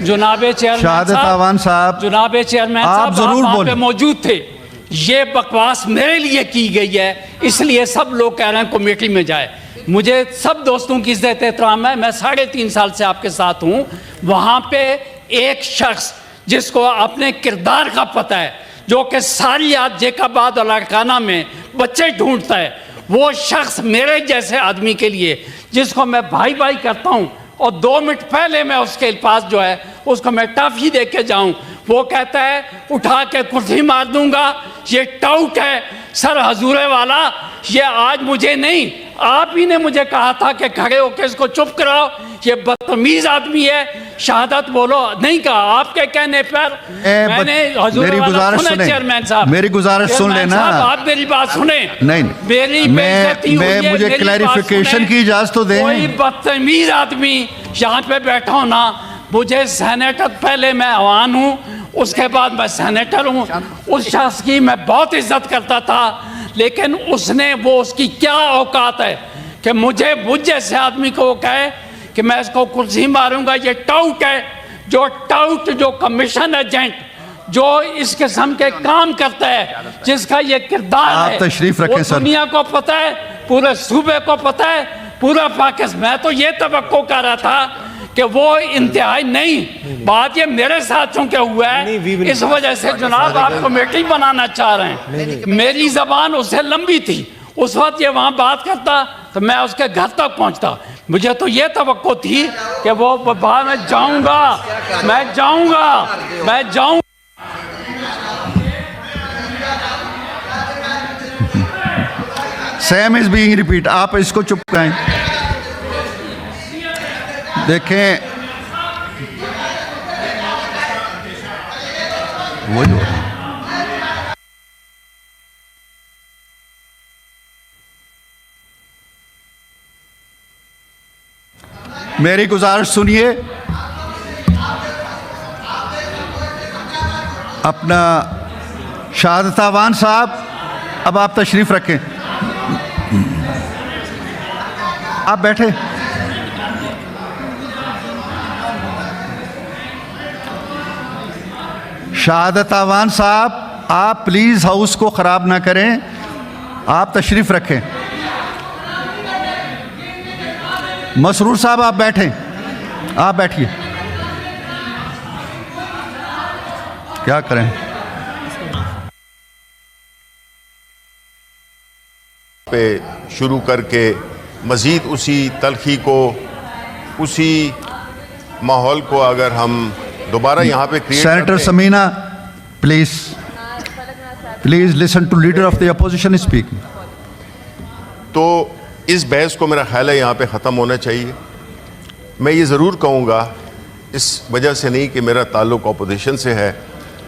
जुनाबे chairman साहब, जुनाबे chairman आप जरूर वहाँ पे बोलें। मौजूद थे। ये बकवास मेरे लिए की गई है, इसलिए सब लोग कह रहे हैं कमेटी में जाए। मुझे सब दोस्तों की इज्जत एहतराम है, मैं 3.5 साल से आपके साथ हूँ। वहाँ पे एक शख्स जिसको अपने किरदार का पता है, जो कि सालियात जेकाबाद और लाड़काना में बच्चे ढूंढता है, वो शख्स मेरे जैसे आदमी के लिए, जिसको मैं भाई भाई करता हूँ, और 2 मिनट पहले मैं उसके पास जो है उसको मैं टॉफी दे के जाऊँ, वो कहता है उठा के कुर्सी मार दूंगा। ये टाउट है सर हजूरे वाला। ये आज मुझे नहीं, आप ही ने मुझे कहा था कि खड़े होकर इसको चुप कराओ। ये बदतमीज आदमी है, शहादत बोलो नहीं कहा। आपके कहने पर मैंने हजूरे वाला सुना। चेयरमैन साहब, मेरी गुजारिश सुन लेना। आप मेरी बात सुने। नहीं, मेरी बेइज्जती हुई है, मुझे मेरी क्लैरिफिकेशन की इजाजत तो दें। कोई बदतमीज आदमी यहाँ पे बैठा हो ना, मुझे सेनेटर, पहले मैं अवान हूँ, उसके बाद मैं सेनेटर हूँ। उस शख्स की मैं बहुत इज्जत करता था, लेकिन उसने, वो उसकी क्या औकात है कि मुझे जैसे आदमी को वो कहे कि मैं इसको कुर्सी मारूंगा। ये टाउट है, जो कमीशन एजेंट जो इस किस्म के काम करता है, जिसका ये किरदार है, आप तशरीफ रखें सर। दुनिया को पता है, पूरे सूबे को पता है, पूरा पाकिस्तान। मैं तो ये तवक्को कर रहा था कि वो इंतहाई नहीं, बात ये मेरे साथ चूंकि हुआ है, इस वजह से जनाब आप कमेटी बनाना चाह रहे हैं। मेरी जबान उससे लंबी थी, उस वक्त ये वहाँ बात करता तो मैं उसके घर तक पहुँचता। मुझे तो ये तवक्को थी कि वो बाहर मैं जाऊँगा। Same is being repeat. आप इसको चुप कराएं। देखें, वो जो मेरी गुजारिश सुनिए। अपना शहादत अवान साहब, अब आप तशरीफ रखें। आप बैठे। शहादत अवान साहब, आप प्लीज़ हाउस को ख़राब ना करें, आप तशरीफ़ रखें। मसरूर साहब आप बैठें, आप बैठिए। क्या करें? पे शुरू करके मज़ीद उसी तलखी को, उसी माहौल को अगर हम दोबारा यहाँ पे create senator Samina, please listen to leader of the opposition speaking. तो इस बहस को मेरा ख्याल है यहाँ पे ख़त्म होना चाहिए। मैं ये ज़रूर कहूँगा, इस वजह से नहीं कि मेरा ताल्लुक़ अपोजिशन से है,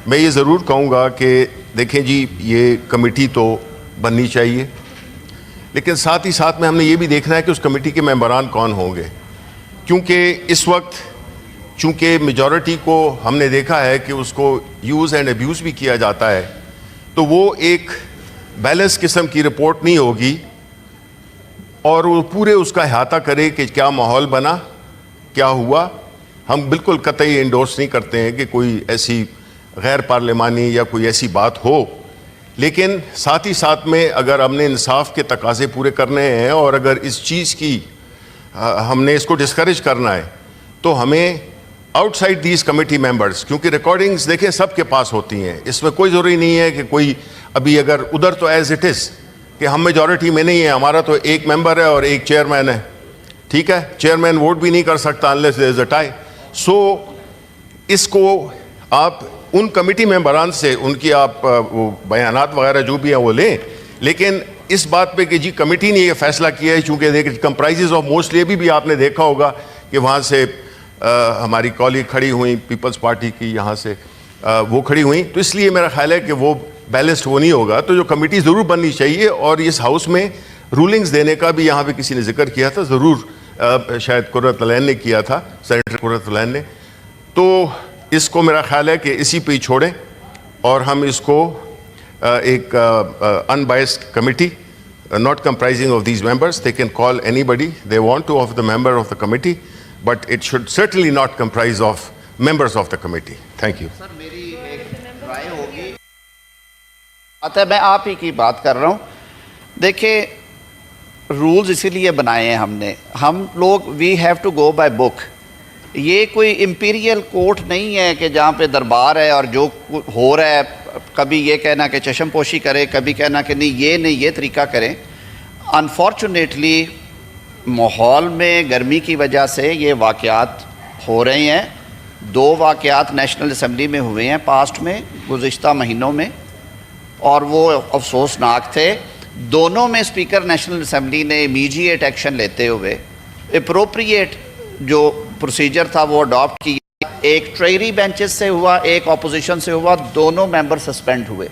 मैं ये ज़रूर कहूँगा कि देखें जी, ये कमेटी तो बननी चाहिए, लेकिन साथ ही साथ में हमने ये भी देखना है कि उस कमेटी के मेंबरान कौन होंगे। क्योंकि इस वक्त चूँकि मेजॉरिटी को हमने देखा है कि उसको यूज़ एंड अब्यूज़ भी किया जाता है, तो वो एक बैलेंस किस्म की रिपोर्ट नहीं होगी और वो पूरे उसका अहाता करे कि क्या माहौल बना, क्या हुआ। हम बिल्कुल कतई इंडोर्स नहीं करते हैं कि कोई ऐसी गैर पार्लिमानी या कोई ऐसी बात हो, लेकिन साथ ही साथ में अगर हमने इंसाफ के तकाजे पूरे करने हैं और अगर इस चीज़ की हमने इसको डिस्करेज करना है, तो हमें आउटसाइड दीज कमेटी मेंबर्स, क्योंकि रिकॉर्डिंग्स देखें सबके पास होती हैं, इसमें कोई ज़रूरी नहीं है कि कोई अभी अगर उधर तो एज इट इज़ कि हम मेजॉरिटी में नहीं है, हमारा तो एक मेंबर है और एक चेयरमैन है, ठीक है। चेयरमैन वोट भी नहीं कर सकता unless there is a tie. So इसको आप उन कमेटी मेंबरान से उनकी आप वो बयानात वगैरह जो भी हैं वो लें, लेकिन इस बात पे कि जी कमेटी ने ये फैसला किया है, चूँकि देखिए कंप्राइजेज ऑफ मोस्टली अभी भी आपने देखा होगा कि वहाँ से हमारी कॉलीग खड़ी हुई पीपल्स पार्टी की, यहाँ से वो खड़ी हुई, तो इसलिए मेरा ख्याल है कि वो बैलेंस्ड वो नहीं होगा। तो जो कमेटी ज़रूर बननी चाहिए और इस हाउस में रूलिंग्स देने का भी यहाँ पे किसी ने जिक्र किया था, ज़रूर शायद कुर्रत अलैन ने किया था, सेनेटर कुर्रत अलैन ने। तो इसको मेरा ख्याल है कि इसी पे ही छोड़ें और हम इसको एक unbiased committee, not comprising of these members, they can call anybody they want to of the member of the committee, but it should certainly not comprise of members of the committee. Thank you. Sir मेरी एक राय होगी, अतः मैं आप ही की बात कर रहा हूँ। देखिए रूल्स इसीलिए बनाए हैं हमने, हम लोग we have to go by book. ये कोई इम्पीरियल कोर्ट नहीं है कि जहाँ पे दरबार है और जो हो रहा है कभी ये कहना कि चश्मपोशी करें, कभी कहना कि नहीं ये तरीका करें। अनफॉर्चुनेटली माहौल में गर्मी की वजह से ये वाक़यात हो रहे हैं। 2 वाक़यात नेशनल असम्बली में हुए हैं पास्ट में गुज़िश्ता महीनों में, और वो अफसोसनाक थे। दोनों में स्पीकर नेशनल असम्बली ने इमीडिएट एक्शन लेते हुए एप्रोप्रिएट जो प्रोसीजर था वो अडॉप्ट किया। एक ट्रेरी बेंचेस से हुआ, एक अपोजिशन से हुआ, दोनों मेंबर सस्पेंड हुए।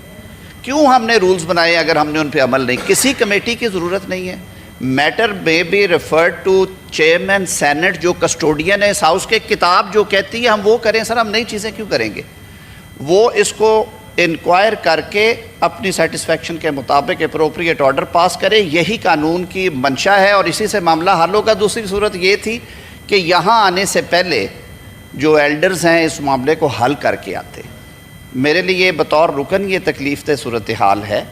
क्यों हमने रूल्स बनाए अगर हमने उन पर अमल नहीं? किसी कमेटी की ज़रूरत नहीं है। Matter may be referred to chairman senate जो कस्टोडियन है इस हाउस के। किताब जो कहती है हम वो करें सर, हम नई चीज़ें क्यों करेंगे? वो इसको इंक्वायर करके अपनी सेटिस्फेक्शन के मुताबिक अप्रोप्रिएट ऑर्डर पास करें, यही कानून की मंशा है और इसी से मामला हल होगा। दूसरी सूरत ये थी कि यहाँ आने से पहले जो एल्डर्स हैं इस मामले को हल करके आते। मेरे लिए बतौर रुकन ये तकलीफ दह सूरत हाल है।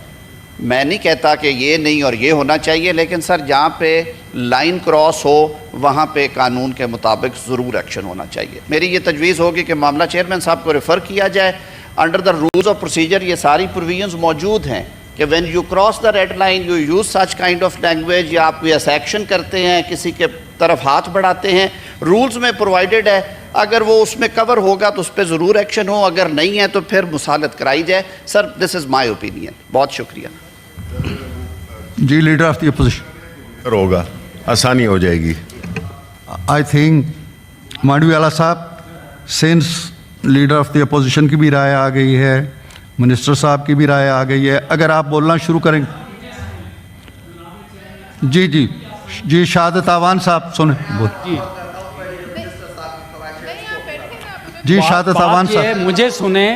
मैं नहीं कहता कि ये नहीं और ये होना चाहिए, लेकिन सर जहाँ पे लाइन क्रॉस हो वहाँ पे कानून के मुताबिक ज़रूर एक्शन होना चाहिए। मेरी ये तजवीज़ होगी कि मामला चेयरमैन साहब को रेफ़र किया जाए। Under the rules of procedure ये सारी प्रोविजंस मौजूद हैं कि when you cross the red line you use such kind of language, या आप कोई एक्शन करते हैं, किसी के तरफ हाथ बढ़ाते हैं, रूल्स में प्रोवाइडेड है। अगर वो उसमें कवर होगा तो उस पर ज़रूर एक्शन हो, अगर नहीं है तो फिर मुसालत कराई जाए। Sir this is my opinion. बहुत शुक्रिया जी। लीडर ऑफ द अपोजिशन होगा, आसानी हो जाएगी। आई थिंक मांडवीवाला साहब, since leader of the opposition की भी राय आ गई है, मिनिस्टर साहब की भी राय आ गई है, अगर आप बोलना शुरू करेंगे। जी शहादत आवान साहब सुने बोल। जी शहादत आवान बात ये है, साहब मुझे सुने।